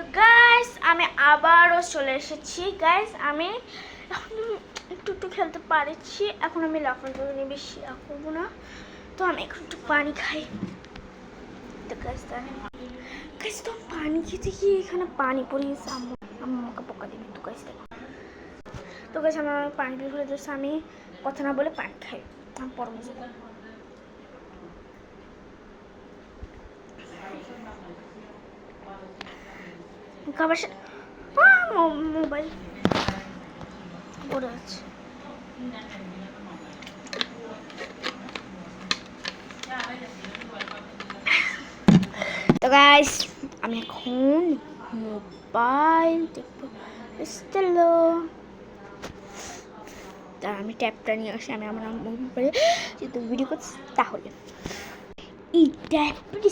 তো গাইস আমি আবারও চলে এসেছি গাইস। আমি এখন একটু খেলতে পারছি। এখন আমি লাফানো নিয়ে বেশি করবো না, তো আমি একটু পানি খাই। তো গাইস তো পানি খেতে গিয়ে এখানে পানি পড়ে গেছে, আমাকে পোকা দিবি। তো গাইস আমার পানি বের হয়ে যাচ্ছে, আমি কথা না বলে পানি খাই। আমি পরম খাবার মোবাইল পড়ে আছে। তো গাইস আমি এখন মোবাইল দেখবো। চলো তা আমি ট্যাপটা নিয়ে আসি। আমি আমার মোবাইলে যেহেতু ভিডিও করছি, তাহলে এই ট্যাপের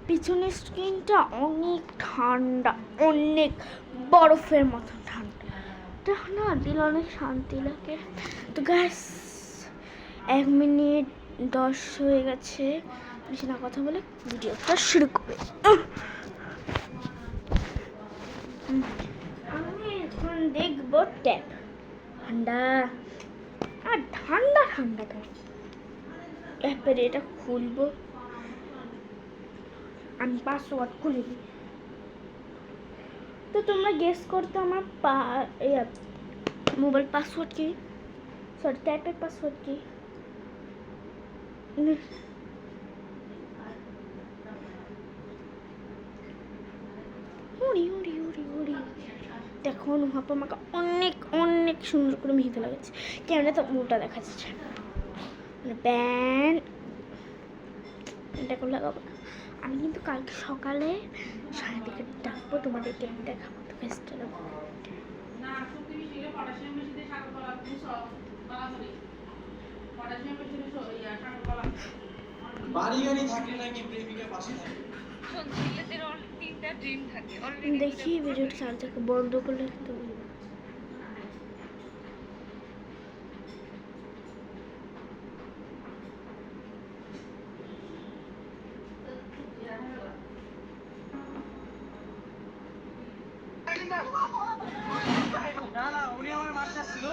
পিছনের স্ক্রিনটা অনেক ঠান্ডা, অনেক বরফের মতো ঠান্ডা। না দিল অনেক শান্তি লাগে। তো গাইস 1 মিনিট 10 হয়ে গেছে, বেশি না কথা বলে ভিডিওটা শুরু করবে। আমি এখন দেখবো ট্যাপ। ঠান্ডা আর ঠান্ডা ঠান্ডা ট্যাপের এটা খুলবো। আমি পাসওয়ার্ড খুলে দিই। তো তোমরা গেস করতে আমার মোবাইল পাসওয়ার্ড কি, সরি ট্যাপের পাসওয়ার্ড কি? দেখো অনুভব আমাকে অনেক অনেক সুন্দর করে মেহেদি লাগাচ্ছে। ক্যামেরা তো উল্টা দেখা যাচ্ছে। ব্যান্ড এটা করে লাগাবো। আমি কিন্তু কালকে সকালে 3:30 ডাকবো, তোমাদেরকে দেখাবো। তো ফেস্টটা বাড়ি গাড়ি থাকলে নাকি প্রেমিকার পাশে থাকে। দেখি ভিডিওটা চালু থেকে বন্ধ করলে তো না উনি আমার মারতে আসছিল।